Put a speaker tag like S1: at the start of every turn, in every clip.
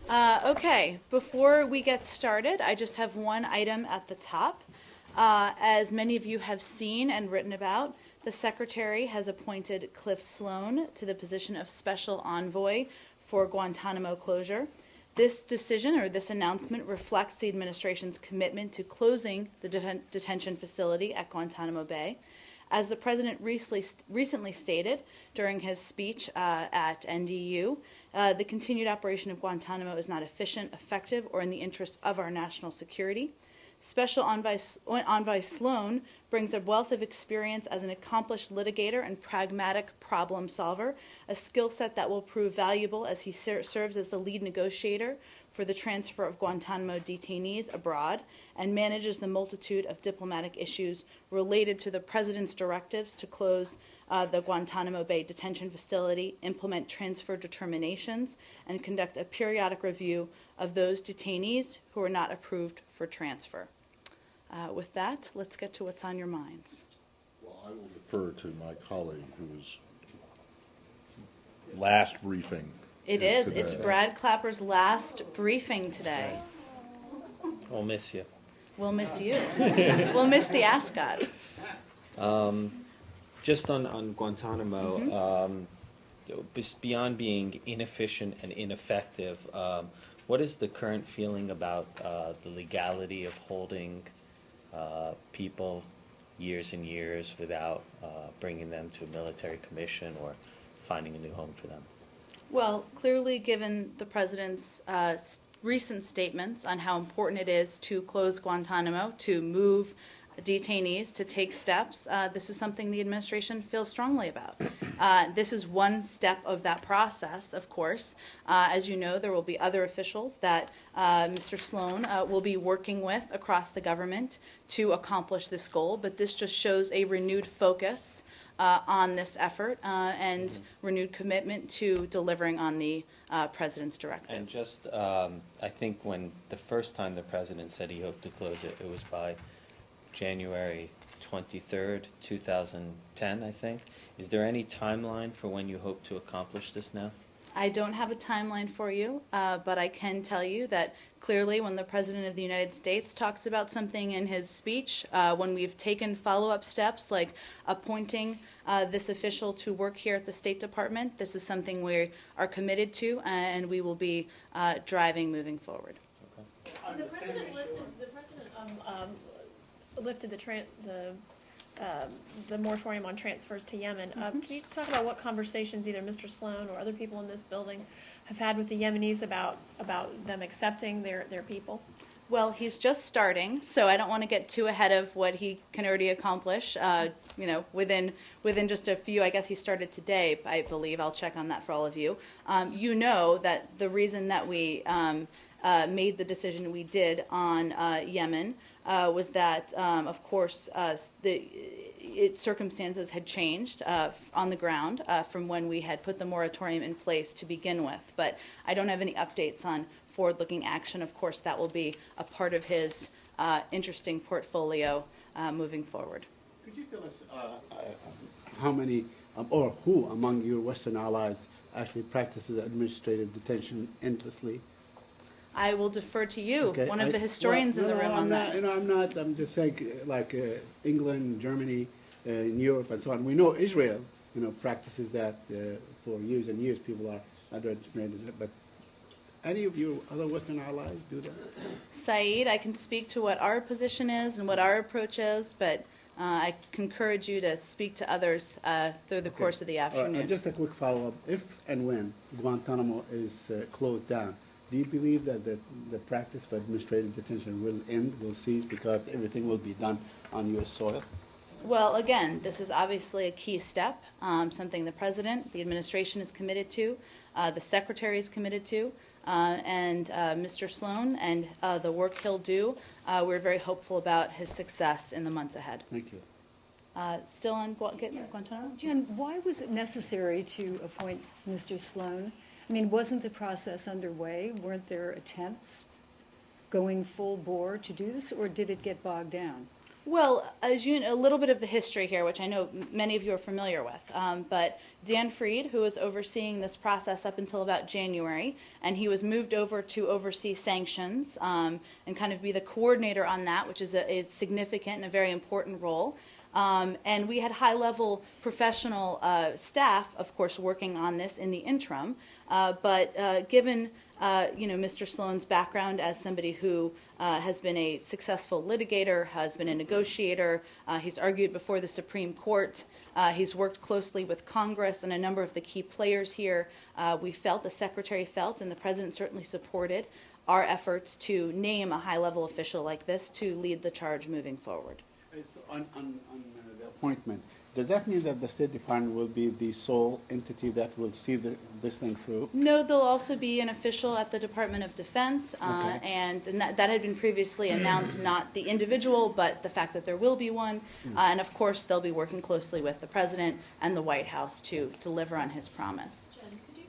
S1: Okay, before we get started, I just have one item at the top. As many of you have seen and written about, the Secretary has appointed Cliff Sloan to the position of Special Envoy for Guantanamo closure. This decision or this announcement reflects the administration's commitment to closing the detention facility at Guantanamo Bay. As the President recently stated during his speech at NDU, the continued operation of Guantanamo is not efficient, effective, or in the interests of our national security. Special Envoy Sloan brings a wealth of experience as an accomplished litigator and pragmatic problem solver, a skill set that will prove valuable as he serves as the lead negotiator for the transfer of Guantanamo detainees abroad and manages the multitude of diplomatic issues related to the President's directives to close the Guantanamo Bay detention facility, implement transfer determinations, and conduct a periodic review of those detainees who are not approved for transfer. With that, let's get to what's on your minds.
S2: Well, I will defer to my colleague whose last briefing
S1: It is.
S2: today.
S1: It's Brad Clapper's last briefing today.
S3: We'll miss you.
S1: We'll miss you. We'll miss the ascot.
S3: Just on Guantanamo, beyond being inefficient and ineffective, what is the current feeling about the legality of holding people years and years without bringing them to a military commission or finding a new home for them?
S1: Well, clearly, given the President's recent statements on how important it is to close Guantanamo, to move detainees, to take steps, this is something the administration feels strongly about. This is one step of that process, of course. As you know, there will be other officials that Mr. Sloan will be working with across the government to accomplish this goal, but this just shows a renewed focus on this effort and renewed commitment to delivering on the President's directive.
S3: And just, I think when the first time the President said he hoped to close it, it was by January 23rd, 2010, I think. Is there any timeline for when you hope to accomplish this now?
S1: I don't have a timeline for you, but I can tell you that clearly when the President of the United States talks about something in his speech, when we've taken follow-up steps like appointing this official to work here at the State Department, this is something we are committed to and we will be driving moving forward.
S4: Okay. The President lifted the moratorium on transfers to Yemen. Can you talk about what conversations either Mr. Sloan or other people in this building have had with the Yemenis about them accepting their people?
S1: Well, he's just starting, so I don't want to get too ahead of what he can already accomplish. Within just a few, I guess he started today, I believe. I'll check on that for all of you. You know that the reason that we made the decision we did on Yemen was that, of course, circumstances had changed on the ground from when we had put the moratorium in place to begin with. But I don't have any updates on forward-looking action. Of course, that will be a part of his interesting portfolio moving forward.
S5: Could you tell us how many or who among your Western allies actually practices administrative detention endlessly?
S1: I will defer to you,
S5: Okay.
S1: one of the historians in the room on that.
S5: I'm just saying, like England, Germany, in Europe, and so on. We know Israel, practices that for years and years. People are under administrative, but any of your other Western allies do that?
S1: Saeed, I can speak to what our position is and what our approach is, but I encourage you to speak to others through the course of the afternoon.
S5: Just a quick follow-up. If and when Guantanamo is closed down, do you believe that the practice of administrative detention will end, will cease, because everything will be done on U.S. soil?
S1: Well, again, this is obviously a key step, something the President, the administration is committed to, the Secretary is committed to, and Mr. Sloan and the work he'll do. We're very hopeful about his success in the months ahead.
S5: Thank you.
S1: Still on Guantanamo?
S6: Jen, why was it necessary to appoint Mr. Sloan? I mean, wasn't the process underway? Weren't there attempts going full bore to do this, or did it get bogged down?
S1: Well, as you know, a little bit of the history here, which I know many of you are familiar with, but Dan Freed, who was overseeing this process up until about January, and he was moved over to oversee sanctions and kind of be the coordinator on that, which is a significant and a very important role. And we had high-level professional staff, of course, working on this in the interim. But given Mr. Sloan's background as somebody who has been a successful litigator, has been a negotiator, he's argued before the Supreme Court, he's worked closely with Congress and a number of the key players here. We felt, the Secretary felt, and the President certainly supported our efforts to name a high-level official like this to lead the charge moving forward.
S5: It's on the appointment. Does that mean that the State Department will be the sole entity that will see this thing through?
S1: No, there'll also be an official at the Department of Defense,
S5: Okay.
S1: and that had been previously announced, not the individual, but the fact that there will be one. And of course, they'll be working closely with the President and the White House to deliver on his promise.
S7: Jen, could you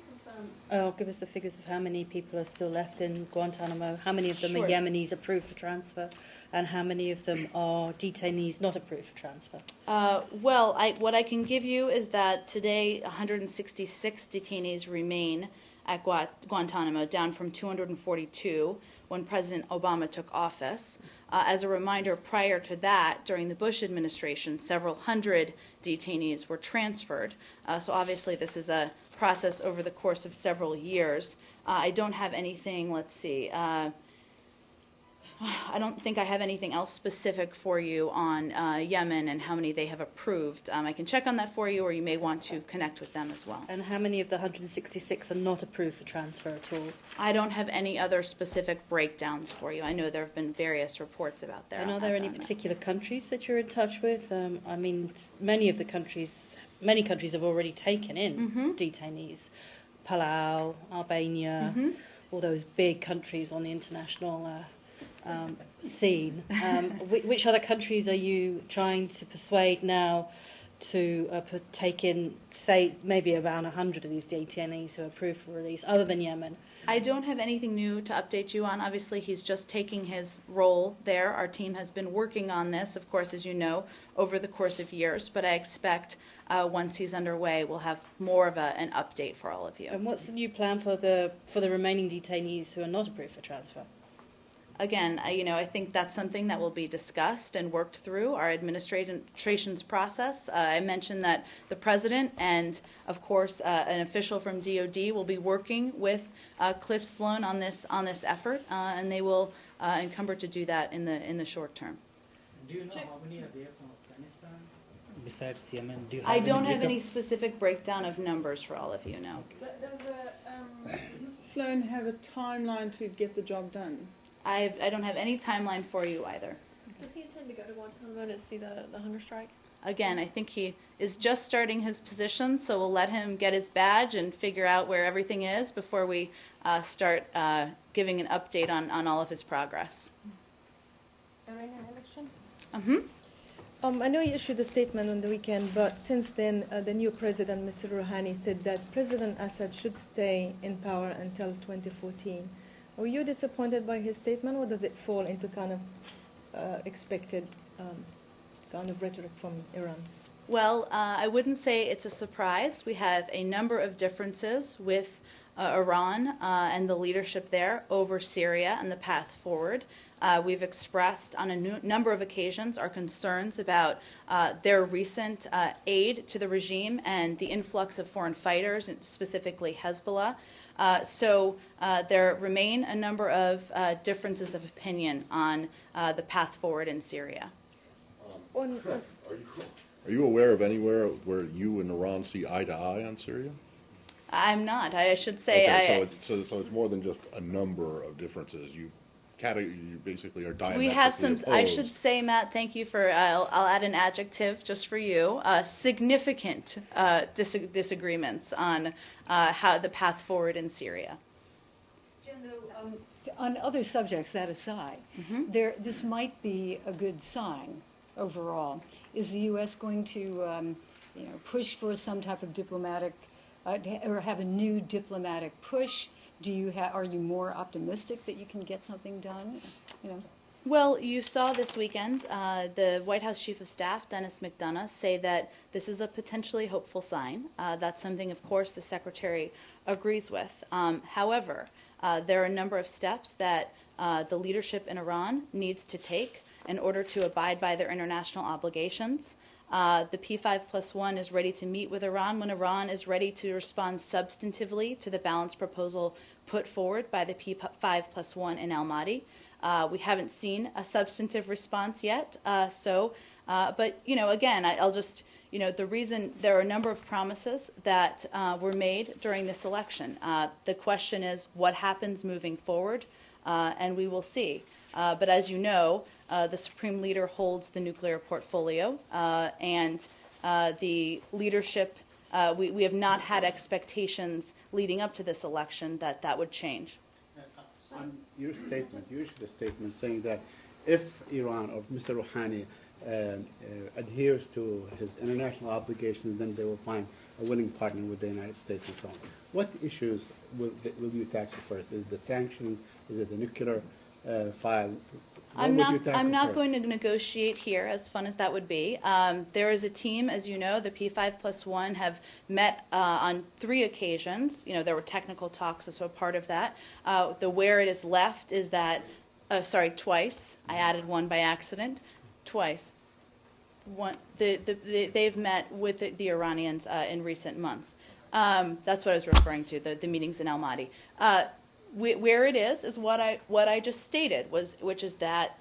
S7: confirm, give us the figures of how many people are still left in Guantanamo, how many of them
S1: Sure.
S7: are Yemenis approved for transfer, and how many of them are detainees not approved for transfer?
S1: Well, what I can give you is that today 166 detainees remain at Guantanamo, down from 242 when President Obama took office. As a reminder, prior to that, during the Bush administration, several hundred detainees were transferred. So obviously this is a process over the course of several years. I don't have anything, let's see, I don't think I have anything else specific for you on Yemen and how many they have approved. I can check on that for you, or you may want to connect with them as well.
S7: And how many of the 166 are not approved for transfer at all?
S1: I don't have any other specific breakdowns for you. I know there have been various reports about there.
S7: And are there any particular countries that you're in touch with? I mean, many countries have already taken in detainees. Palau, Albania, all those big countries on the international scene. Which other countries are you trying to persuade now to take in, say, maybe around 100 of these detainees who are approved for release, other than Yemen?
S1: I don't have anything new to update you on. Obviously, he's just taking his role there. Our team has been working on this, of course, as you know, over the course of years. But I expect once he's underway, we'll have more of an update for all of you.
S7: And what's the new plan for the remaining detainees who are not approved for transfer?
S1: Again, I think that's something that will be discussed and worked through our administration's process. I mentioned that the President and, of course, an official from DOD will be working with Cliff Sloan on this effort, and they will encumber to do that in the short term.
S8: Do you know how many are there from Afghanistan besides Yemen? Do you
S1: I don't have
S8: breakup?
S1: any specific breakdown of numbers for all of you, no.
S9: Does Mr. Sloan have a timeline to get the job done?
S1: I don't have any timeline for you either.
S4: Does he intend to go to Guantanamo to see the hunger strike?
S1: Again, I think he is just starting his position, so we'll let him get his badge and figure out where everything is before we start giving an update on all of his progress.
S10: Iranian election?
S1: Mm-hmm.
S10: I know you issued a statement on the weekend, but since then, the new president, Mr. Rouhani, said that President Assad should stay in power until 2014. Were you disappointed by his statement, or does it fall into kind of expected kind of rhetoric from Iran?
S1: Well, I wouldn't say it's a surprise. We have a number of differences with Iran and the leadership there over Syria and the path forward. We've expressed on a number of occasions our concerns about their recent aid to the regime and the influx of foreign fighters, specifically Hezbollah. So there remain a number of differences of opinion on the path forward in Syria.
S2: Are you aware of anywhere where you and Iran see eye to eye on Syria?
S1: I'm not. I should say.
S2: Okay, so it's more than just a number of differences. You basically are diametrically
S1: We have some.
S2: opposed.
S1: I should say, Matt. Thank you for. I'll add an adjective just for you. Significant disagreements on how the path forward in Syria.
S6: On other subjects, that aside, this might be a good sign overall. Is the U.S. going to push for some type of diplomatic, or have a new diplomatic push? Are you more optimistic that you can get something done?
S1: Well, you saw this weekend the White House Chief of Staff, Dennis McDonough, say that this is a potentially hopeful sign. That's something, of course, the Secretary agrees with. However, there are a number of steps that the leadership in Iran needs to take in order to abide by their international obligations. The P5+1 is ready to meet with Iran when Iran is ready to respond substantively to the balanced proposal put forward by the P5+1 in Almaty. We haven't seen a substantive response yet, but, again, I'll just, the reason there are a number of promises that were made during this election. The question is what happens moving forward, and we will see. But as you know, the Supreme Leader holds the nuclear portfolio, and the leadership, we have not had expectations leading up to this election that that would change.
S5: On your statement, you issued a statement saying that if Iran or Mr. Rouhani adheres to his international obligations, then they will find a willing partner with the United States and so on. What issues will you tackle first? Is it the sanctions? Is it the nuclear file?
S1: I'm not going to negotiate here, as fun as that would be. There is a team, as you know, the P5+1 have met on 3 occasions. There were technical talks as a part of that. Where it is left is that, twice. I added one by accident. Twice. They've met with the Iranians in recent months. That's what I was referring to, the meetings in Almaty. Where it is what I just stated, which is that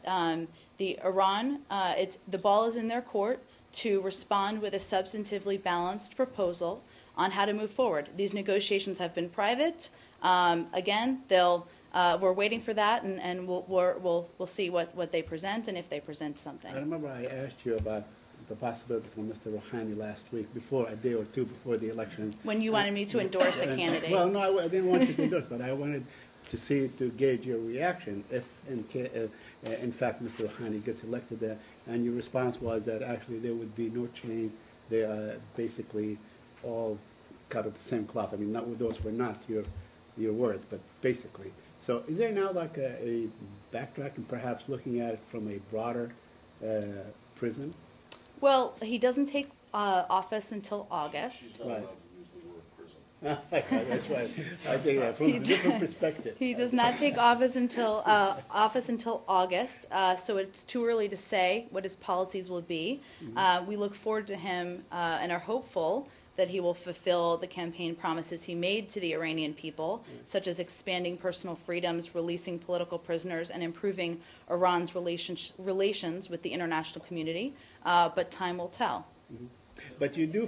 S1: the Iran, the ball is in their court to respond with a substantively balanced proposal on how to move forward. These negotiations have been private. Again, we're waiting for that, and we'll see what they present and if they present something.
S5: I remember I asked you about the possibility for Mr. Rouhani last week, a day or two before the election.
S1: When you wanted me to endorse a candidate.
S5: Well, no, I didn't want you to endorse, but I wanted to gauge your reaction if, in fact, Mr. Rouhani gets elected there, and your response was that actually there would be no change. They are basically all cut of the same cloth. I mean, those were not your words, but basically. So is there now like a backtrack and perhaps looking at it from a broader prism?
S1: Well, he doesn't take office until August.
S5: Right. That's right. I think that from a different perspective.
S1: He does not take office until August, so it's too early to say what his policies will be. We look forward to him and are hopeful that he will fulfill the campaign promises he made to the Iranian people, such as expanding personal freedoms, releasing political prisoners, and improving Iran's relations with the international community. But time will tell.
S5: Mm-hmm. But you do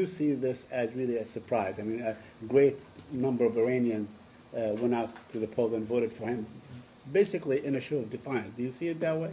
S5: see this as really a surprise. I mean, a great number of Iranians went out to the polls and voted for him, basically in a show of defiance. Do you see it that way?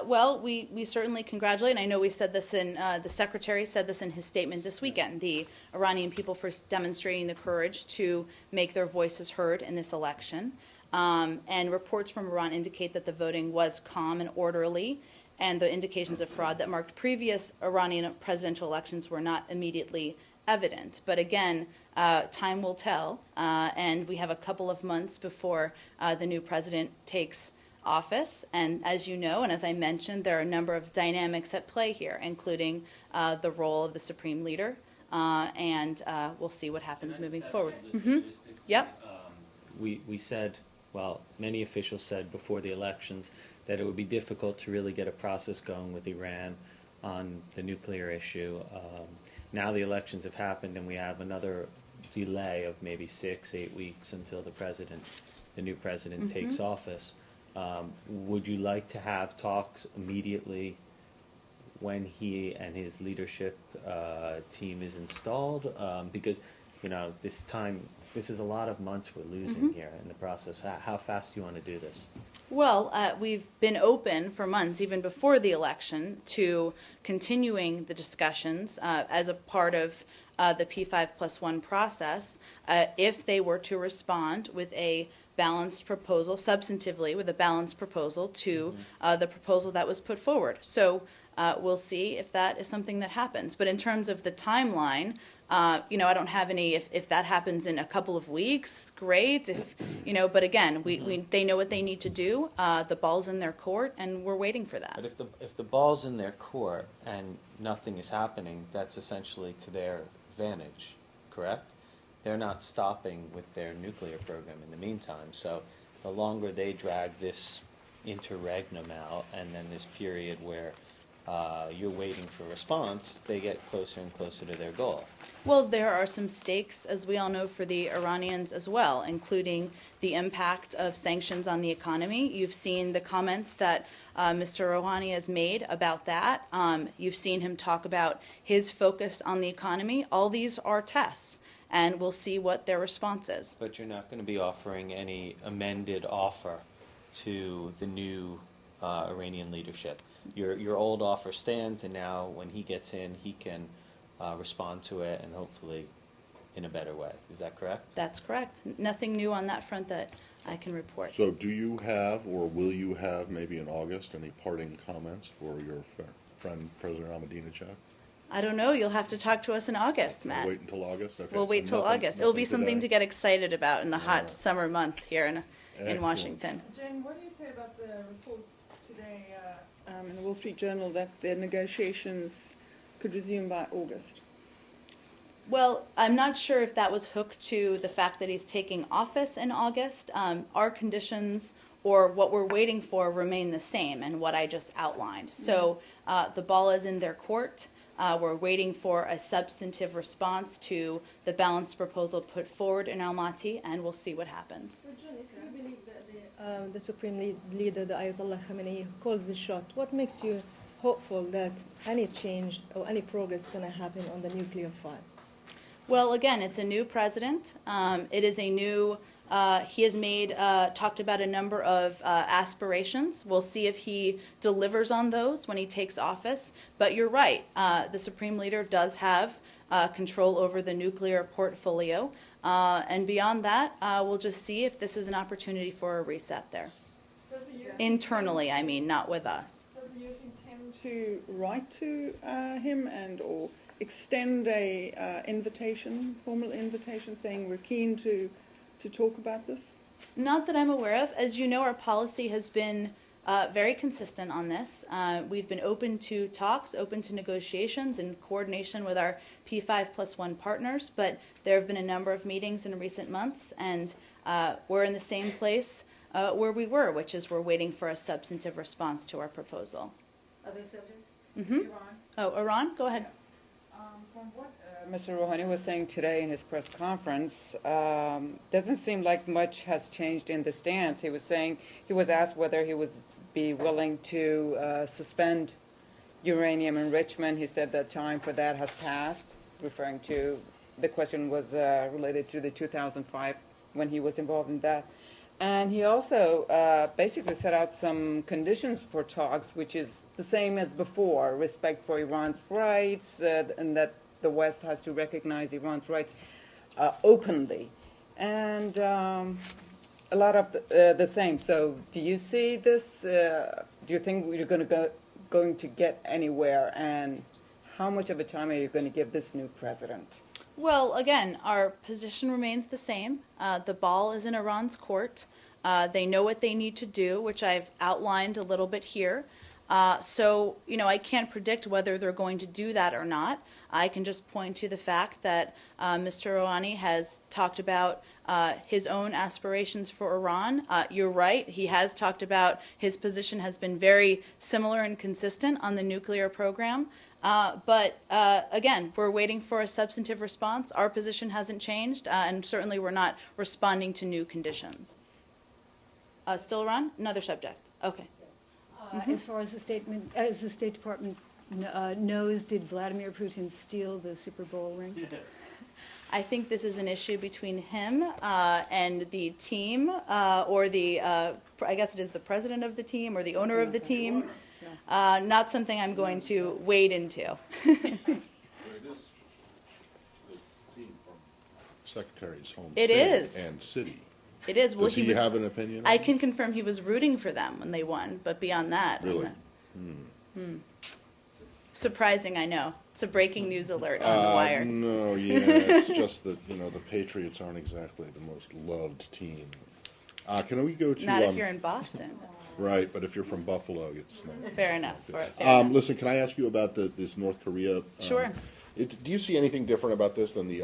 S1: Well, we certainly congratulate, and I know we said this the Secretary said this in his statement this weekend, the Iranian people for demonstrating the courage to make their voices heard in this election. And reports from Iran indicate that the voting was calm and orderly, and the indications of fraud that marked previous Iranian presidential elections were not immediately evident. But again, time will tell, and we have a couple of months before the new president takes office. And as you know, and as I mentioned, there are a number of dynamics at play here, including the role of the Supreme Leader, and we'll see what happens moving forward. Yep.
S3: We said, well, many officials said before the elections that it would be difficult to really get a process going with Iran on the nuclear issue. Now the elections have happened, and we have another delay of maybe 6-8 weeks until the new president takes office. Would you like to have talks immediately when he and his leadership team is installed? Because, this is a lot of months we're losing here in the process. How fast do you want to do this?
S1: Well, we've been open for months, even before the election, to continuing the discussions as a part of the P5+1 process if they were to respond with a balanced proposal, substantively, with a balanced proposal to the proposal that was put forward. So we'll see if that is something that happens. But in terms of the timeline, You know, I don't have any, if that happens in a couple of weeks, great. If, you know, but again, they know what they need to do. The ball's in their court, and we're waiting for that.
S3: But if the ball's in their court and nothing is happening, that's essentially to their advantage, correct? They're not stopping with their nuclear program in the meantime. So the longer they drag this interregnum out, and then this period where you're waiting for a response, they get closer and closer to their goal.
S1: Well, there are some stakes, as we all know, for the Iranians as well, including the impact of sanctions on the economy. You've seen the comments that Mr. Rouhani has made about that. You've seen him talk about his focus on the economy. All these are tests, and we'll see what their response is.
S3: But you're not going to be offering any amended offer to the new Iranian leadership. Your old offer stands, and now when he gets in, he can respond to it, and hopefully in a better way. Is that correct?
S1: That's correct. Nothing new on that front that I can report.
S2: So do you have, or will you have, maybe in August, any parting comments for your friend, President Ahmadinejad?
S1: I don't know. You'll have to talk to us in August, Matt.
S2: Wait until August? Okay,
S1: We'll
S2: so
S1: wait till
S2: nothing-
S1: August. It'll be
S2: nothing
S1: something
S2: today.
S1: to get excited about in the hot
S2: right.
S1: summer month here in
S2: Excellent.
S1: Washington.
S9: Jen, what do you say about the reports today in the Wall Street Journal that the negotiations could resume by August?
S1: Well, I'm not sure if that was hooked to the fact that he's taking office in August. Our conditions or what we're waiting for remain the same and what I just outlined. So the ball is in their court. We're waiting for a substantive response to the balanced proposal put forward in Almaty, and we'll see what happens.
S10: If you believe that the Supreme Leader, the Ayatollah Khamenei, calls the shot, what makes you hopeful that any change or any progress is going to happen on the nuclear file?
S1: Well, again, it's a new president. It is a new, he has made, talked about a number of aspirations. We'll see if he delivers on those when he takes office. But you're right, the Supreme Leader does have control over the nuclear portfolio. And beyond that, we'll just see if this is an opportunity for a reset there. Internally, I mean, not with us.
S9: Does the US intend to write to him and or extend a formal invitation saying we're keen to talk about this?
S1: Not that I'm aware of. As you know, our policy has been very consistent on this. We've been open to talks, open to negotiations in coordination with our P5+1 partners, but there have been a number of meetings in recent months, and we're in the same place where we were, which is we're waiting for a substantive response to our proposal.
S8: Other subject?
S1: Mm-hmm. Oh, Iran? Go ahead.
S11: From what Mr. Rouhani was saying today in his press conference, doesn't seem like much has changed in the stance. He was saying, he was asked whether he would be willing to suspend uranium enrichment. He said that time for that has passed, referring to, the question was related to the 2005 when he was involved in that. And he also basically set out some conditions for talks, which is the same as before: respect for Iran's rights, and that the West has to recognize Iran's rights openly, and a lot of the same. So, do you see this? Do you think we're going to get anywhere? And how much of a time are you going to give this new president?
S1: Well, again, our position remains the same. The ball is in Iran's court. They know what they need to do, which I've outlined a little bit here. So, you know, I can't predict whether they're going to do that or not. I can just point to the fact that Mr. Rouhani has talked about his own aspirations for Iran. You're right, he has talked about his position has been very similar and consistent on the nuclear program. But again, we're waiting for a substantive response. Our position hasn't changed, and certainly we're not responding to new conditions. Still Iran? Another subject. Okay.
S6: As far as the statement, as the State Department knows, did Vladimir Putin steal the Super Bowl ring?
S1: I think this is an issue between him and the team, or the, I guess it is the president of the team or the owner of the team. Not something I'm going to wade into.
S2: It is the team from Secretary's home
S1: It
S2: state
S1: is.
S2: and city.
S1: It is. Well,
S2: Does he have an opinion on
S1: I
S2: it?
S1: can confirm he was rooting for them when they won, but beyond that, I'm
S2: Really?
S1: not- Surprising, I know. It's a breaking news alert on the wire.
S2: No, yeah, it's just that, the Patriots aren't exactly the most loved team. Can we go to...
S1: Not if you're in Boston.
S2: Right, but if you're from Buffalo, it's not.
S1: Fair enough. Fair enough.
S2: Listen, can I ask you about this North Korea?
S1: Sure.
S2: Do you see anything different about this than the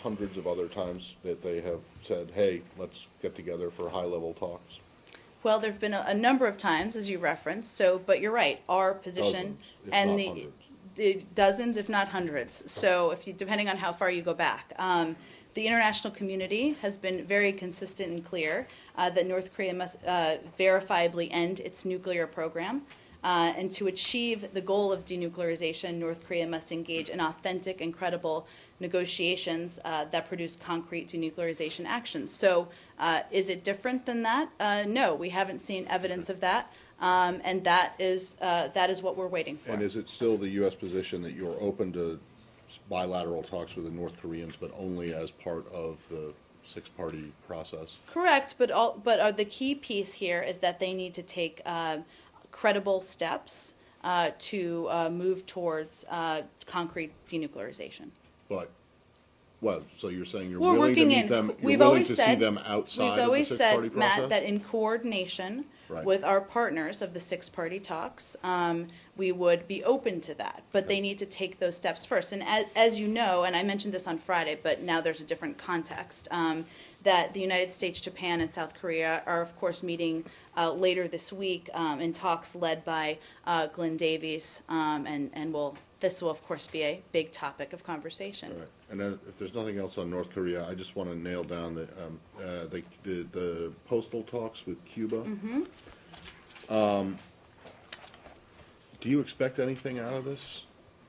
S2: hundreds of other times that they have said, hey, let's get together for high-level talks?
S1: Well, there've been a number of times, as you referenced. But you're right. Our position
S2: Dozens, if
S1: and
S2: not
S1: the
S2: hundreds.
S1: dozens, if not hundreds. So depending on how far you go back, the international community has been very consistent and clear that North Korea must verifiably end its nuclear program. And to achieve the goal of denuclearization, North Korea must engage in authentic and credible negotiations that produce concrete denuclearization actions. So is it different than that? No, we haven't seen evidence of that. And that is what we're waiting for.
S2: And is it still the U.S. position that you're open to bilateral talks with the North Koreans, but only as part of the six-party process?
S1: Correct, but the key piece here is that they need to take credible steps to move towards concrete denuclearization.
S2: But, well, so you're saying you're
S1: We're
S2: willing to
S1: working
S2: meet
S1: in.
S2: them, you're
S1: We've
S2: willing
S1: always
S2: to
S1: said
S2: see them outside
S1: we've
S2: of the
S1: always
S2: six-party
S1: said,
S2: process?
S1: Matt, that in coordination
S2: Right.
S1: with our partners of the six-party talks, we would be open to that. But they need to take those steps first. And as you know, and I mentioned this on Friday, but now there's a different context, that the United States, Japan, and South Korea are, of course, meeting later this week in talks led by Glenn Davies, and this will, of course, be a big topic of conversation.
S2: Right. And then, if there's nothing else on North Korea, I just want to nail down the postal talks with Cuba.
S1: Mm-hmm.
S2: Do you expect anything out of this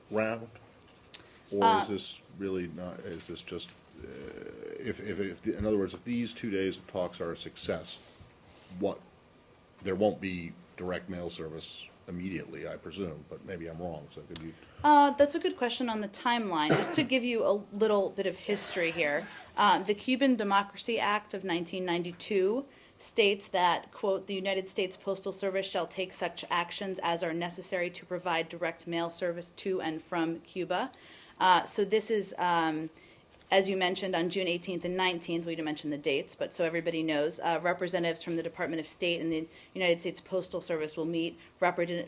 S2: round? Or is this really not, is this just, in other words, if these 2 days of talks are a success, there won't be direct mail service immediately, I presume, but maybe I'm wrong, so could you?
S1: That's a good question on the timeline. Just to give you a little bit of history here, the Cuban Democracy Act of 1992 states that, quote, the United States Postal Service shall take such actions as are necessary to provide direct mail service to and from Cuba. So this is, as you mentioned, on June 18th and 19th, we didn't mention the dates, but so everybody knows, representatives from the Department of State and the United States Postal Service will meet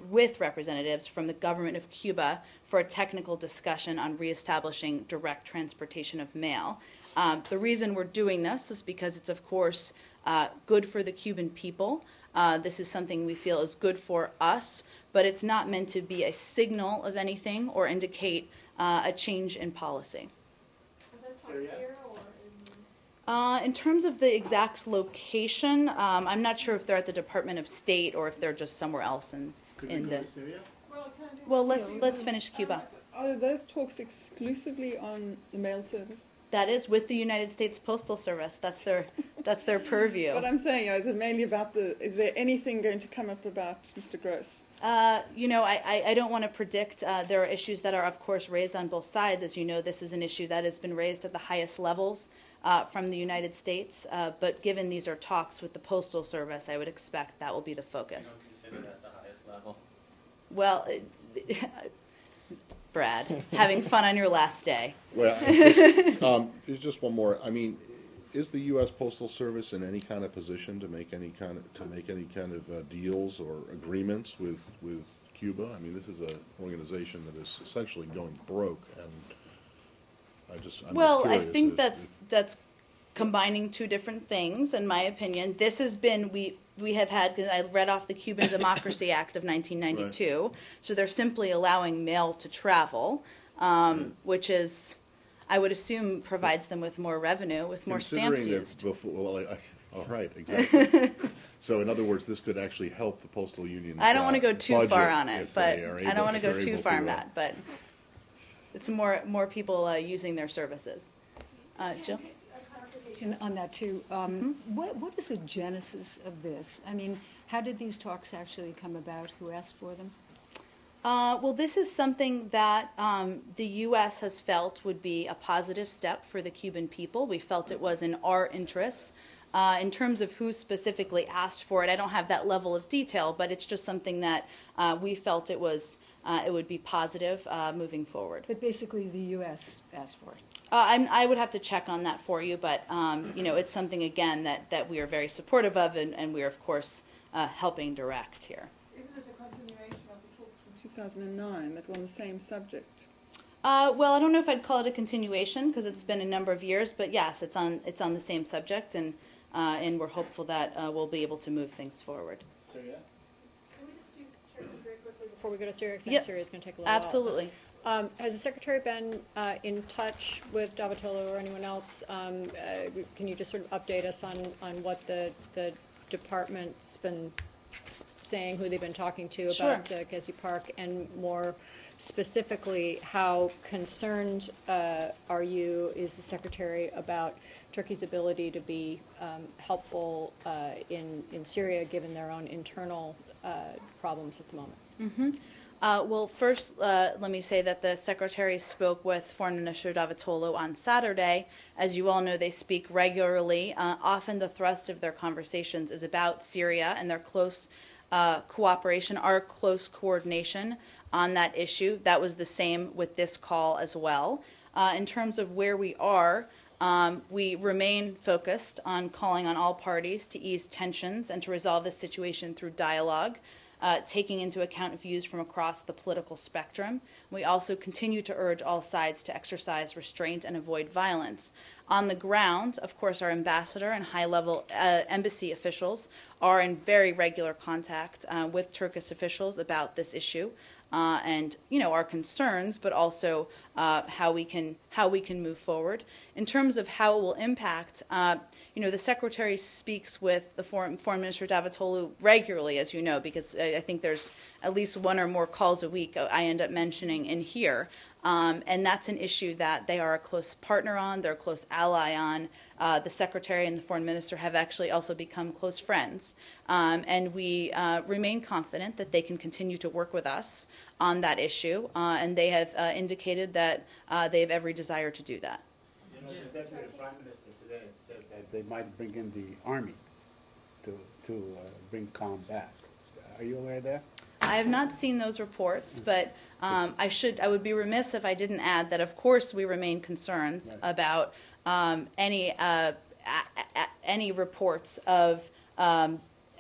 S1: with representatives from the government of Cuba for a technical discussion on reestablishing direct transportation of mail. The reason we're doing this is because it's, of course, good for the Cuban people. This is something we feel is good for us, but it's not meant to be a signal of anything or indicate a change in policy. In terms of the exact location, I'm not sure if they're at the Department of State or if they're just somewhere else in the. Well, let's finish Cuba.
S9: Are those talks exclusively on the mail service?
S1: That is with the United States Postal Service. That's their purview.
S9: But I'm saying, is it mainly about is there anything going to come up about Mr. Gross?
S1: I don't want to predict. There are issues that are, of course, raised on both sides. As you know, this is an issue that has been raised at the highest levels from the United States. But given these are talks with the Postal Service, I would expect that will be the focus.
S3: You don't consider that the highest level?
S1: Well, Brad, having fun on your last day.
S2: Well, there's just one more. I mean, is the U.S. Postal Service in any kind of position to make any kind of deals or agreements with Cuba? I mean, this is an organization that is essentially going broke, and I'm just
S1: I
S2: curious
S1: think that's combining two different things, in my opinion. This has been we have had, because I read off the Cuban Democracy Act of 1992, right. So they're simply allowing mail to travel, which is, I would assume, provides them with more revenue, with more stamps used.
S2: All right, exactly. So, in other words, this could actually help the postal union.
S1: I don't want to go too far on it, but I don't want to go too far on that. But it's more people using their services. Jill?
S6: On that too, what is the genesis of this? I mean, how did these talks actually come about? Who asked for them?
S1: Well, this is something that the U.S. has felt would be a positive step for the Cuban people. We felt it was in our interests. In terms of who specifically asked for it, I don't have that level of detail, but it's just something that we felt it was it would be positive moving forward.
S6: But basically, the U.S. asked for it.
S1: I would have to check on that for you, but it's something again that we are very supportive of, and we are of course helping direct here.
S9: Isn't it a continuation of the talks from 2009 that were on the same subject?
S1: Well, I don't know if I'd call it a continuation because it's been a number of years, but yes, it's on the same subject, and we're hopeful that we'll be able to move things forward.
S5: Syria?
S12: Can we just do Turkey very quickly before we go to Syria? 'Cause I
S1: Yep.
S12: think Syria's going to take a little while.
S1: Absolutely.
S12: Has the Secretary been in touch with Davutoglu or anyone else? Can you just sort of update us on what the department's been saying, who they've been talking to about Gezi Park, and more specifically, how concerned is the Secretary about Turkey's ability to be helpful in Syria, given their own internal problems at the moment?
S1: Well, first, let me say that the Secretary spoke with Foreign Minister Davutoglu on Saturday. As you all know, they speak regularly. Often the thrust of their conversations is about Syria and their close cooperation, our close coordination on that issue. That was the same with this call as well. In terms of where we are, we remain focused on calling on all parties to ease tensions and to resolve the situation through dialogue, taking into account views from across the political spectrum. We also continue to urge all sides to exercise restraint and avoid violence. On the ground, of course, our ambassador and high-level embassy officials are in very regular contact with Turkish officials about this issue. And our concerns, but also how we can move forward. In terms of how it will impact, the Secretary speaks with the Foreign Minister Davutoglu regularly, as you know, because I think there's at least one or more calls a week I end up mentioning in here. And that's an issue that they are a close partner on, they're a close ally on. The Secretary and the Foreign Minister have actually also become close friends. And we remain confident that they can continue to work with us on that issue. And they have indicated that they have every desire to do that.
S5: The Deputy Prime Minister today said that they might bring in the army to bring calm back. Are you aware of that?
S1: I have not seen those reports, but I would be remiss if I didn't add that, of course, we remain concerned about any reports of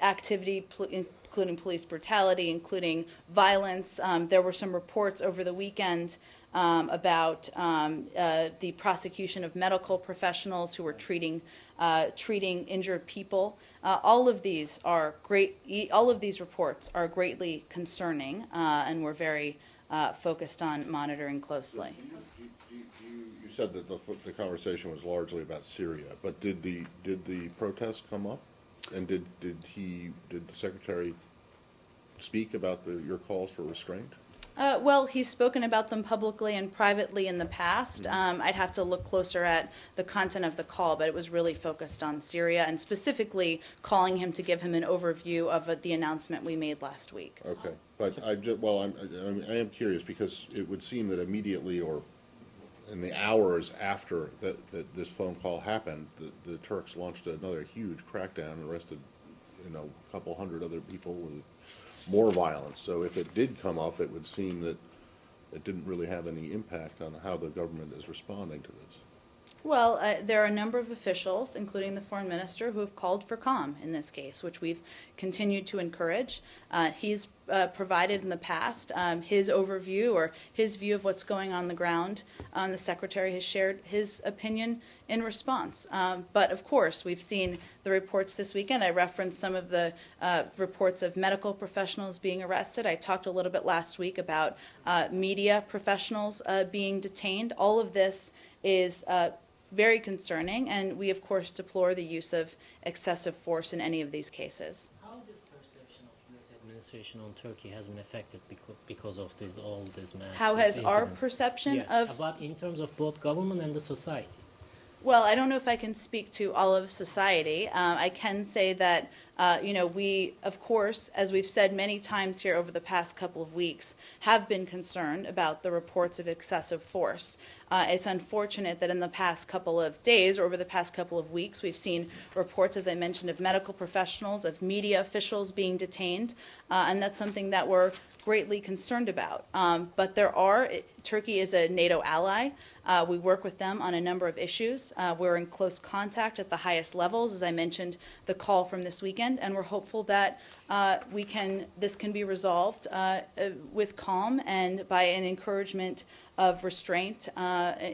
S1: activity, including police brutality, including violence. There were some reports over the weekend about the prosecution of medical professionals who were treating injured people. All of these reports are greatly concerning, and we're very focused on monitoring closely.
S2: You said that the conversation was largely about Syria, but did the protests come up, and did the Secretary speak about your calls for restraint?
S1: Well, he's spoken about them publicly and privately in the past. I'd have to look closer at the content of the call, but it was really focused on Syria and specifically calling him to give him an overview of the announcement we made last week.
S2: Okay, but I am curious because it would seem that immediately or in the hours after that this phone call happened, the Turks launched another huge crackdown and arrested a couple hundred other people with more violence. So if it did come up, it would seem that it didn't really have any impact on how the government is responding to this.
S1: Well, there are a number of officials, including the foreign minister, who have called for calm in this case, which we've continued to encourage. He's provided in the past his overview or his view of what's going on the ground. The Secretary has shared his opinion in response. But of course, we've seen the reports this weekend. I referenced some of the reports of medical professionals being arrested. I talked a little bit last week about media professionals being detained. All of this is very concerning, and we of course deplore the use of excessive force in any of these cases.
S8: How this perception of U.S. administration on Turkey has been affected because of all this mass?
S1: How has our
S8: incident?
S1: perception
S8: Yes,
S1: of
S8: about in terms of both government and the society?
S1: Well, I don't know if I can speak to all of society. I can say that, we, of course, as we've said many times here over the past couple of weeks, have been concerned about the reports of excessive force. It's unfortunate that in the past couple of days or over the past couple of weeks, we've seen reports, as I mentioned, of medical professionals, of media officials being detained, and that's something that we're greatly concerned about. But Turkey is a NATO ally. We work with them on a number of issues. We're in close contact at the highest levels, as I mentioned, the call from this weekend, and we're hopeful that this can be resolved with calm and by an encouragement of restraint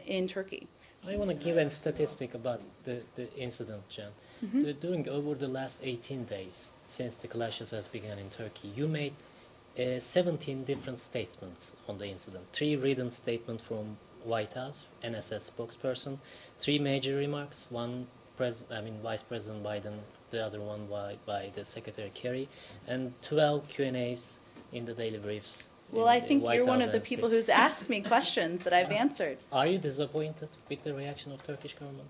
S1: in Turkey.
S8: I want to give a statistic about the incident, Jen. During over the last 18 days, since the clashes has begun in Turkey, you made 17 different statements on the incident. 3 written statements from White House, NSS spokesperson, 3 major remarks, one Vice President Biden, the other one by the Secretary Kerry, and 12 Q&As in the daily briefs.
S1: Well, I think you're one of the people who's asked me questions that I've answered.
S8: Are you disappointed with the reaction of Turkish government?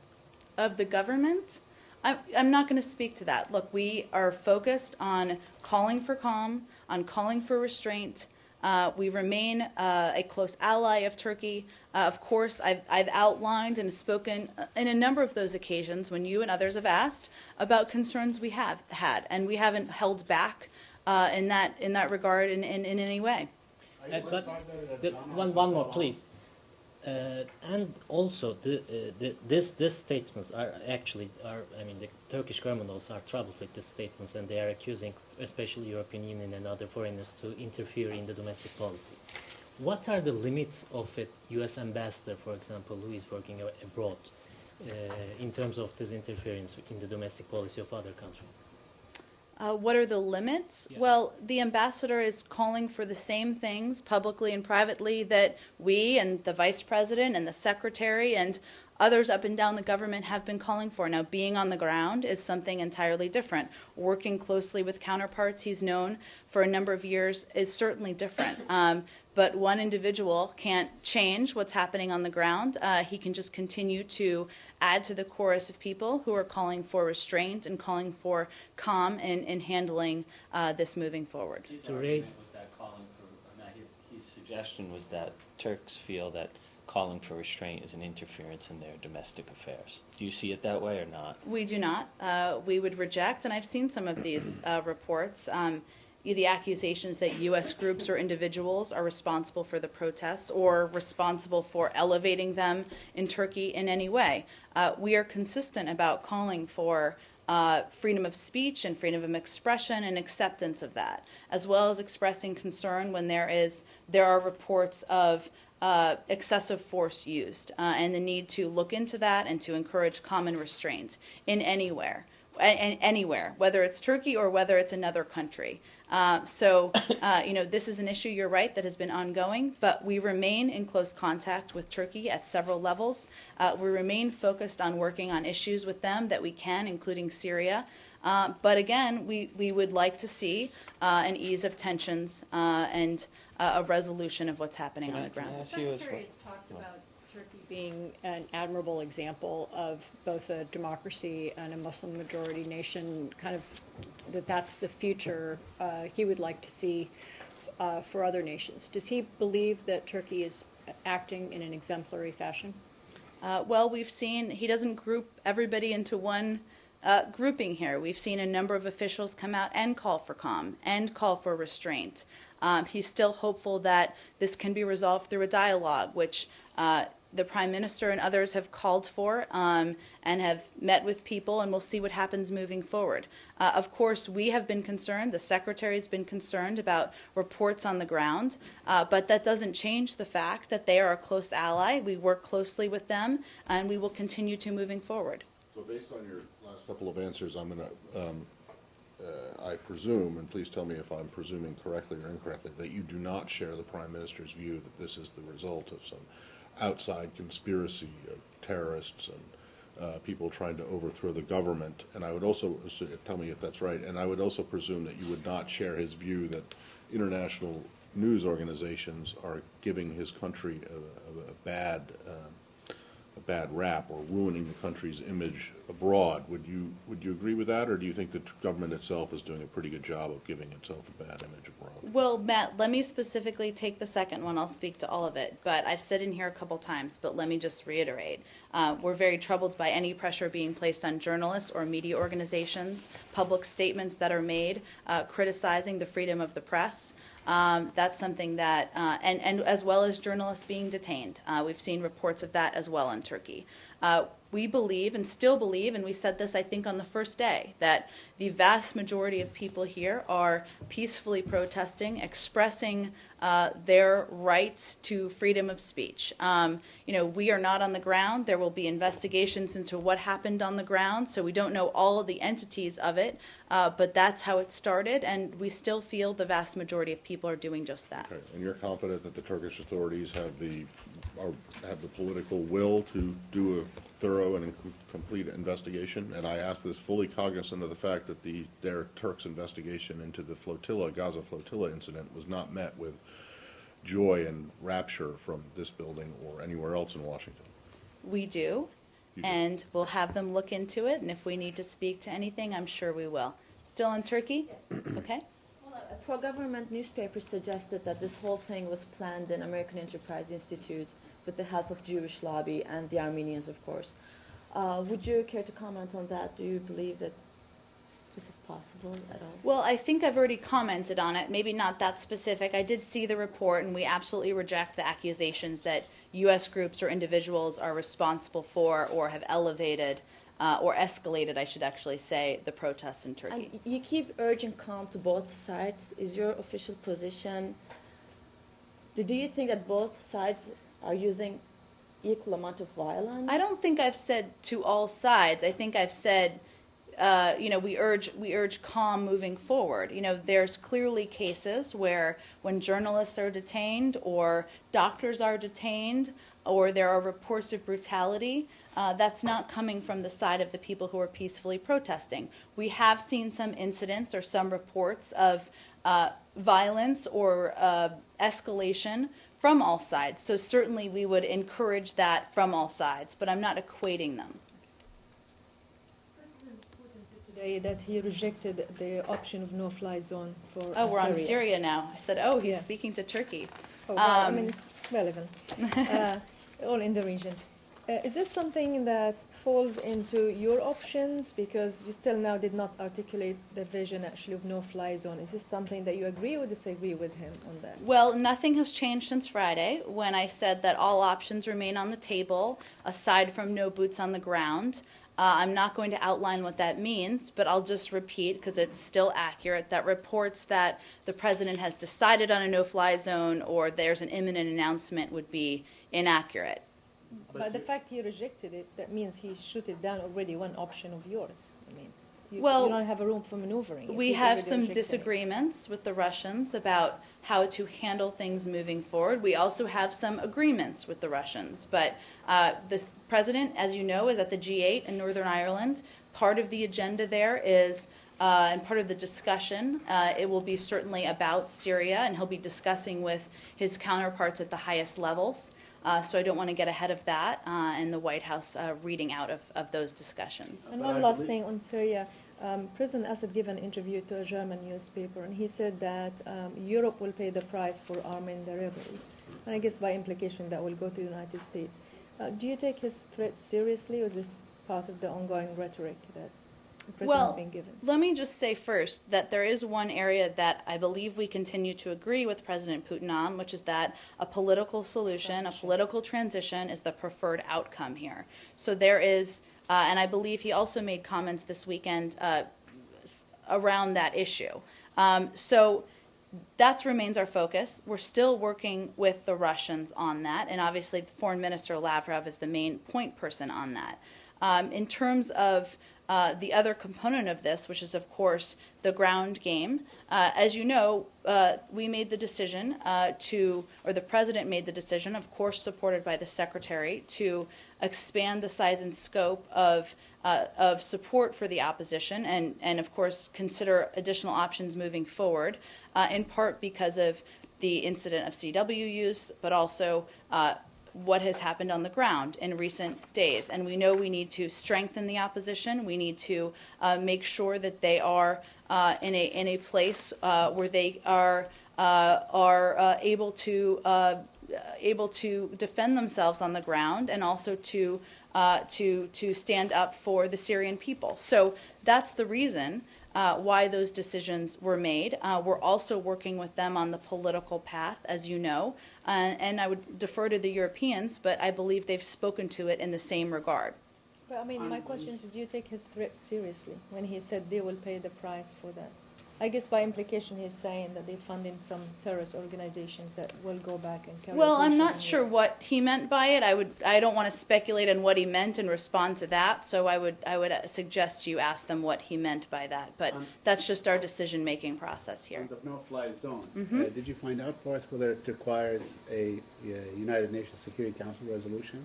S1: Of the government? I'm not going to speak to that. Look, we are focused on calling for calm, on calling for restraint. We remain a close ally of Turkey. Of course, I've outlined and spoken in a number of those occasions when you and others have asked about concerns we have had, and we haven't held back in that regard in any way.
S8: But one more, please. And also, these statements the Turkish government also are troubled with these statements, and they are accusing, especially European Union and other foreigners, to interfere in the domestic policy. What are the limits of a U.S. ambassador, for example, who is working abroad, in terms of this interference in the domestic policy of other countries?
S1: What are the limits?
S8: Yes.
S1: Well, the ambassador is calling for the same things publicly and privately that we and the vice president and the secretary and others up and down the government have been calling for. Now, being on the ground is something entirely different. Working closely with counterparts he's known for a number of years is certainly different. But one individual can't change what's happening on the ground. He can just continue to add to the chorus of people who are calling for restraint and calling for calm in handling this moving forward.
S3: His argument was that his suggestion was that Turks feel that calling for restraint is an interference in their domestic affairs. Do you see it that way or not?
S1: We do not. We would reject, and I've seen some of these reports, the accusations that U.S. groups or individuals are responsible for the protests or responsible for elevating them in Turkey in any way. We are consistent about calling for freedom of speech and freedom of expression and acceptance of that, as well as expressing concern when there are reports of excessive force used, and the need to look into that and to encourage common restraint in anywhere, whether it's Turkey or whether it's another country. This is an issue, you're right, that has been ongoing, but we remain in close contact with Turkey at several levels. We remain focused on working on issues with them that we can, including Syria. But again, we would like to see an ease of tensions and a resolution of what's happening on the ground.
S3: Can I
S12: The
S3: ask you as
S12: Secretary
S3: well?
S12: has talked about Turkey being an admirable example of both a democracy and a Muslim majority nation, kind of that's the future he would like to see for other nations. Does he believe that Turkey is acting in an exemplary fashion?
S1: Well, we've seen he doesn't group everybody into one grouping here. We've seen a number of officials come out and call for calm and call for restraint. He's still hopeful that this can be resolved through a dialogue, which the Prime Minister and others have called for and have met with people, and we'll see what happens moving forward. Of course, we have been concerned, the Secretary has been concerned about reports on the ground, but that doesn't change the fact that they are a close ally. We work closely with them, and we will continue to moving forward.
S2: So based on your last couple of answers, I'm going to, I presume, and please tell me if I'm presuming correctly or incorrectly, that you do not share the Prime Minister's view that this is the result of some outside conspiracy of terrorists and people trying to overthrow the government. And I would also, tell me if that's right, and I would also presume that you would not share his view that international news organizations are giving his country a bad rap or ruining the country's image abroad. Would you agree with that, or do you think the government itself is doing a pretty good job of giving itself a bad image abroad?
S1: Well, Matt, let me specifically take the second one. I'll speak to all of it. But I've said in here a couple times, but let me just reiterate. We're very troubled by any pressure being placed on journalists or media organizations, public statements that are made criticizing the freedom of the press. That's something that, and as well as journalists being detained. We've seen reports of that as well in Turkey. We believe and still believe, and we said this I think on the first day, that the vast majority of people here are peacefully protesting, expressing their rights to freedom of speech. We are not on the ground. There will be investigations into what happened on the ground, so we don't know all of the entities of it, but that's how it started, and we still feel the vast majority of people are doing just that.
S2: Okay. And you're confident that the Turkish authorities have the political will to do a thorough and complete investigation? And I ask this fully cognizant of the fact that their Turks' investigation into the Gaza flotilla incident was not met with joy and rapture from this building or anywhere else in Washington.
S1: We do, and we'll have them look into it, and if we need to speak to anything, I'm sure we will. Still in Turkey? Yes. Okay.
S13: Well, a pro-government newspaper suggested that this whole thing was planned in American Enterprise Institute with the help of Jewish lobby and the Armenians, of course. Would you care to comment on that? Do you believe that this is possible at all?
S1: Well, I think I've already commented on it, maybe not that specific. I did see the report, and we absolutely reject the accusations that U.S. groups or individuals are responsible for or have elevated or escalated, I should actually say, the protests in Turkey.
S13: And you keep urging calm to both sides. Is your official position, do you think that both sides are using equal amount of violence?
S1: I don't think I've said to all sides. I think I've said, we urge calm moving forward. There's clearly cases where when journalists are detained or doctors are detained or there are reports of brutality, that's not coming from the side of the people who are peacefully protesting. We have seen some incidents or some reports of violence or escalation from all sides. So certainly we would encourage that from all sides, but I'm not equating them.
S10: President Putin said today that he rejected the option of no-fly zone for
S1: Oh, we're on
S10: Syria.
S1: Syria now. I said, he's speaking to Turkey.
S10: Oh, well, I mean, it's relevant. All in the region. Is this something that falls into your options? Because you still now did not articulate the vision actually of no-fly zone. Is this something that you agree or disagree with him on that?
S1: Well, nothing has changed since Friday when I said that all options remain on the table aside from no boots on the ground. I'm not going to outline what that means, but I'll just repeat, because it's still accurate, that reports that the president has decided on a no-fly zone or there's an imminent announcement would be inaccurate.
S10: But the fact he rejected it, that means he shooted down already one option of yours. I mean, you don't have a room for maneuvering.
S1: We have some disagreements with the Russians about how to handle things moving forward. We also have some agreements with the Russians. But the president, as you know, is at the G8 in Northern Ireland. Part of the agenda there is, and part of the discussion, it will be certainly about Syria, and he'll be discussing with his counterparts at the highest levels. So I don't want to get ahead of that and the White House reading out of those discussions.
S10: And one last thing on Syria. President Assad gave an interview to a German newspaper, and he said that Europe will pay the price for arming the rebels. And I guess by implication that will go to the United States. Do you take his threats seriously, or is this part of the ongoing rhetoric that the president's being given?
S1: Let me just say first that there is one area that I believe we continue to agree with President Putin on, which is that a political solution, a political transition is the preferred outcome here. So there is, and I believe he also made comments this weekend around that issue. So that remains our focus. We're still working with the Russians on that, and obviously Foreign Minister Lavrov is the main point person on that. In terms of the other component of this, which is, of course, the ground game. As you know, we made the decision or the president made the decision, of course supported by the secretary, to expand the size and scope of support for the opposition and of course, consider additional options moving forward, in part because of the incident of CW use, but also what has happened on the ground in recent days. And we know we need to strengthen the opposition. We need to make sure that they are in a place where they are able to defend themselves on the ground, and also to stand up for the Syrian people. So that's the reason why those decisions were made. We're also working with them on the political path, as you know, and I would defer to the Europeans, but I believe they've spoken to it in the same regard.
S10: But I mean, my question is, do you take his threat seriously when he said they will pay the price for that? I guess by implication he's saying that they're funding some terrorist organizations that will go back and carry
S1: Well, I'm
S10: abortions
S1: not
S10: in
S1: sure
S10: Europe.
S1: what he meant by it. I don't want to speculate on what he meant and respond to that. So I would suggest you ask them what he meant by that. But that's just our decision-making process here.
S5: On the no-fly zone, did you find out for us whether it requires a United Nations Security Council resolution?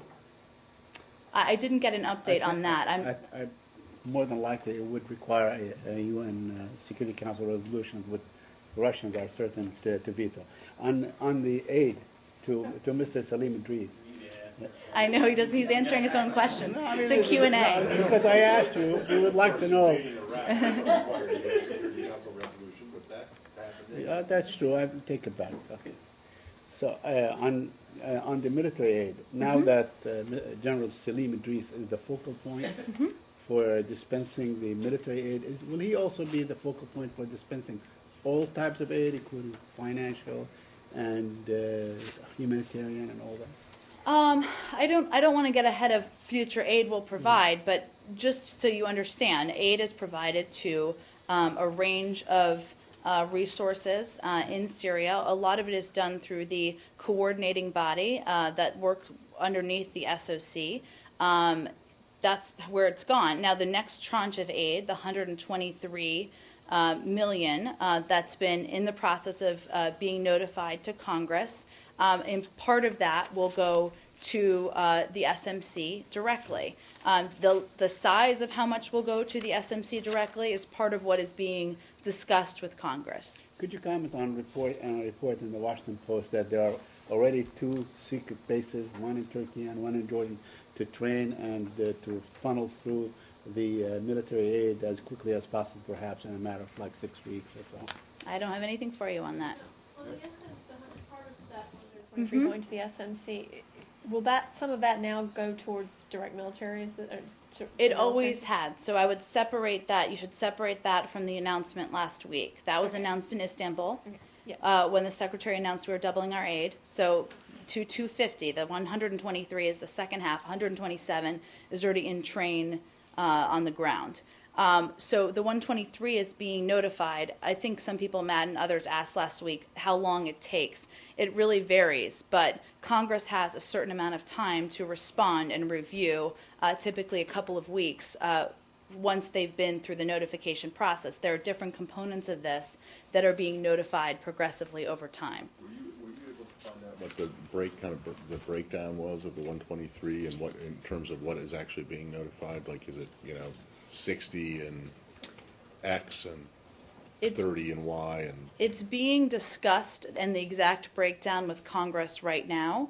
S1: I didn't get an update on that.
S5: More than likely, it would require a UN Security Council resolution, which Russians are certain to veto. On the aid to Mr. Salim Idris.
S1: I know he doesn't. He's answering his own question. It's a Q&A.
S5: Because I asked you, we would like to know. That's true. I take it back. Okay. So on the military aid, now that General Salim Idris is the focal point for dispensing the military aid, will he also be the focal point for dispensing all types of aid, including financial and humanitarian and all that?
S1: I don't want to get ahead of future aid we'll provide, but just so you understand, aid is provided to a range of resources in Syria. A lot of it is done through the coordinating body that work underneath the SOC. That's where it's gone. Now, the next tranche of aid, the 123 million, that's been in the process of being notified to Congress, and part of that will go to the SMC directly. The size of how much will go to the SMC directly is part of what is being discussed with Congress.
S5: Could you comment on a report in the Washington Post that there are already 2 secret bases, one in Turkey and one in Jordan, to train and to funnel through the military aid as quickly as possible, perhaps in a matter of like 6 weeks or so?
S1: I don't have anything for you on that.
S4: On the essence, part of that 123 going to the SMC, will some of that now go towards direct military?
S1: It always had. So I would separate that. You should separate that from the announcement last week. That was announced in Istanbul when the secretary announced we were doubling our aid. So to 250, the 123 is the second half. 127 is already in train on the ground. So the 123 is being notified. I think some people, Matt and others, asked last week how long it takes. It really varies, but Congress has a certain amount of time to respond and review, typically a couple of weeks, once they've been through the notification process. There are different components of this that are being notified progressively over time.
S2: Were you able to find out what the breakdown was of the 123 and what in terms of what is actually being notified? Like, is it 60 and X and 30 and Y and?
S1: It's being discussed and the exact breakdown with Congress right now.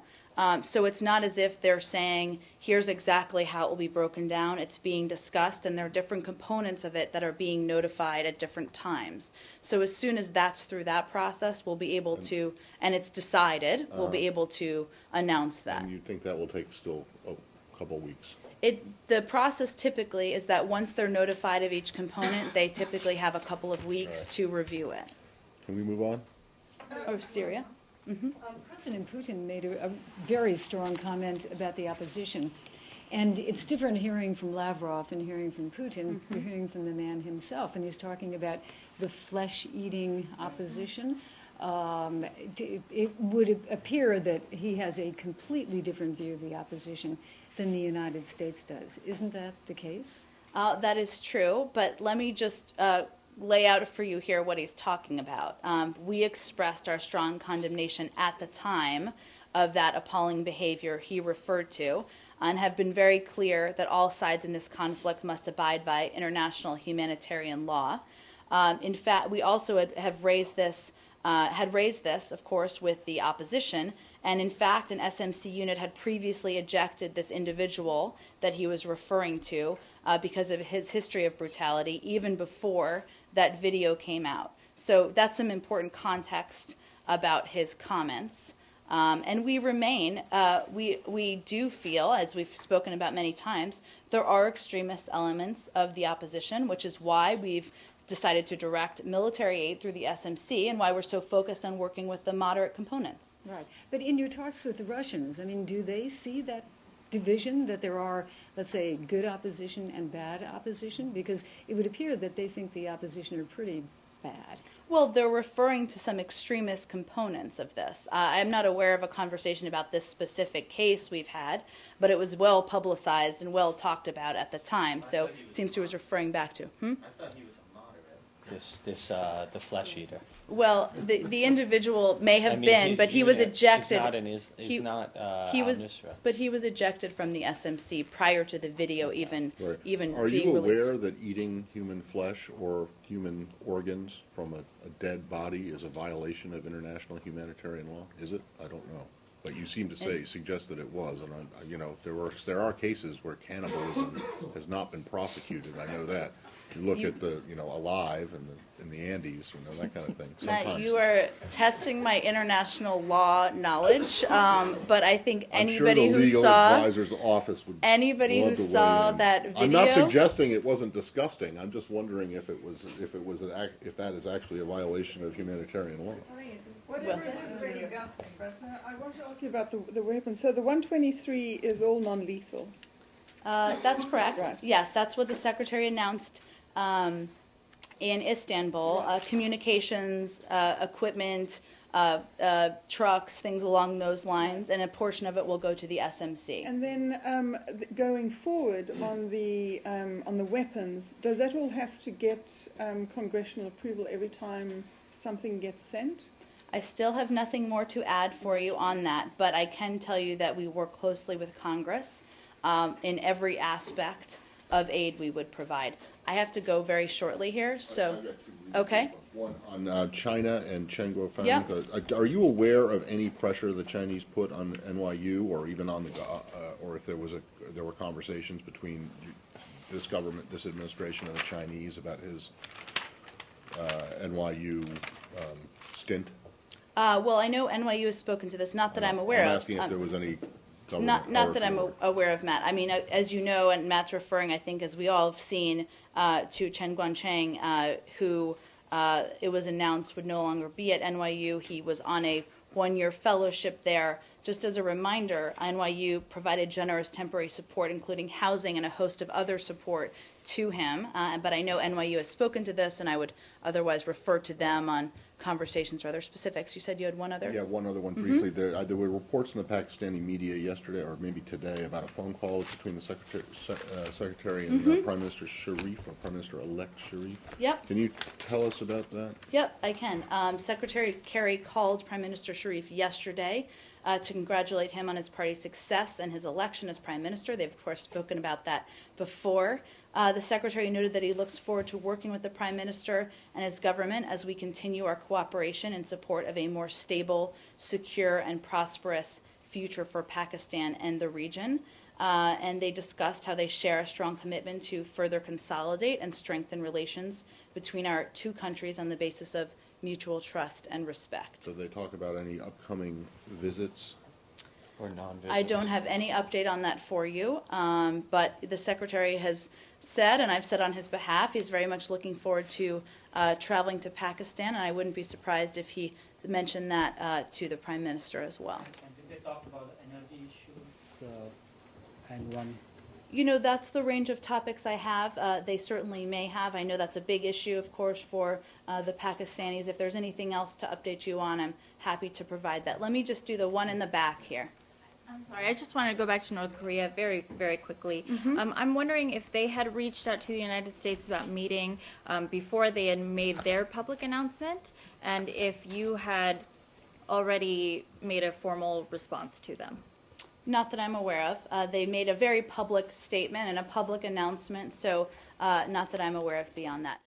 S1: So it's not as if they're saying, here's exactly how it will be broken down. It's being discussed, and there are different components of it that are being notified at different times. So as soon as that's through that process, we'll be able to, and it's decided, we'll be able to announce that.
S2: And you think that will take still a couple weeks?
S1: The process typically is that once they're notified of each component, they typically have a couple of weeks to review it.
S2: Can we move on?
S1: Oh, Syria?
S6: President Putin made a very strong comment about the opposition. And it's different hearing from Lavrov and hearing from Putin. You're hearing from the man himself, and he's talking about the flesh-eating opposition. It would appear that he has a completely different view of the opposition than the United States does. Isn't that the case?
S1: That is true, but let me just lay out for you here what he's talking about. We expressed our strong condemnation at the time of that appalling behavior he referred to, and have been very clear that all sides in this conflict must abide by international humanitarian law. In fact, we also had raised this, of course, with the opposition, And in fact, an SMC unit had previously ejected this individual that he was referring to because of his history of brutality, even before that video came out. So that's some important context about his comments. And we remain, we do feel, as we've spoken about many times, there are extremist elements of the opposition, which is why we've decided to direct military aid through the SMC and why we're so focused on working with the moderate components.
S6: Right. But in your talks with the Russians, I mean, do they see that division, that there are, let's say, good opposition and bad opposition? Because it would appear that they think the opposition are pretty bad.
S1: Well, they're referring to some extremist components of this. I'm not aware of a conversation about this specific case we've had, but it was well publicized and well talked about at the time, so it seems he was referring back to.
S3: I thought he was a moderate. The flesh eater.
S1: Well, the individual may have been, but he was ejected.
S3: He's not
S1: Nusra. But he was ejected from the SMC prior to the video even
S2: Right.
S1: even
S2: Are
S1: being
S2: you
S1: released.
S2: aware that eating human flesh or human organs from a dead body is a violation of international humanitarian law? Is it? I don't know. But you seem to suggest that it was, and there are cases where cannibalism has not been prosecuted. I know that. You look at the Alive in the Andes, that kind of thing.
S1: Matt, you are testing my international law knowledge, but I think anybody
S2: I'm sure the
S1: who
S2: legal
S1: saw
S2: advisor's office would
S1: anybody
S2: love
S1: who
S2: to
S1: saw
S2: weigh in.
S1: that video.
S2: I'm not suggesting it wasn't disgusting. I'm just wondering if that is actually a violation of humanitarian law.
S9: What is disgusting, but I want to ask you about the weapons. So the 123 is all non-lethal.
S1: That's correct.
S9: Right.
S1: Yes, that's what the Secretary announced in Istanbul. Communications, equipment, trucks, things along those lines, and a portion of it will go to the SMC.
S9: And then going forward on the weapons, does that all have to get congressional approval every time something gets sent?
S1: I still have nothing more to add for you on that, but I can tell you that we work closely with Congress in every aspect of aid we would provide. I have to go very shortly here, so, okay.
S2: One on China and Chen Guofeng.
S1: Yep.
S2: Are you aware of any pressure the Chinese put on NYU, or even on or if there were conversations between this government, this administration, and the Chinese about his NYU stint?
S1: Well, I know NYU has spoken to this, not that I'm aware of.
S2: I'm asking if there was any government
S1: Not that I'm
S2: power
S1: aware of, Matt. I mean, as you know, and Matt's referring, I think, as we all have seen, to Chen Guangcheng, who it was announced would no longer be at NYU. He was on a one-year fellowship there. Just as a reminder, NYU provided generous temporary support, including housing and a host of other support to him. But I know NYU has spoken to this, and I would otherwise refer to them on conversations or other specifics. You said you had one other?
S2: Yeah, one other one briefly. There were reports in the Pakistani media yesterday, or maybe today, about a phone call between the Secretary and Prime Minister Sharif, or Prime Minister-elect Sharif.
S1: Yep.
S2: Can you tell us about that?
S1: Yep, I can. Secretary Kerry called Prime Minister Sharif yesterday to congratulate him on his party's success and his election as Prime Minister. They've, of course, spoken about that before. The Secretary noted that he looks forward to working with the Prime Minister and his government as we continue our cooperation in support of a more stable, secure, and prosperous future for Pakistan and the region. And they discussed how they share a strong commitment to further consolidate and strengthen relations between our two countries on the basis of mutual trust and respect.
S2: So they talk about any upcoming visits?
S3: Or non-visits?
S1: I don't have any update on that for you, but the Secretary has said, and I've said on his behalf, he's very much looking forward to traveling to Pakistan, and I wouldn't be surprised if he mentioned that to the Prime Minister as well.
S14: And did they talk about energy issues and one?
S1: You know, that's the range of topics I have. They certainly may have. I know that's a big issue, of course, for the Pakistanis. If there's anything else to update you on, I'm happy to provide that. Let me just do the one in the back here.
S15: I'm sorry, I just wanted to go back to North Korea very, very quickly. I'm wondering if they had reached out to the United States about meeting before they had made their public announcement, and if you had already made a formal response to them.
S1: Not that I'm aware of. They made a very public statement and a public announcement, so not that I'm aware of beyond that.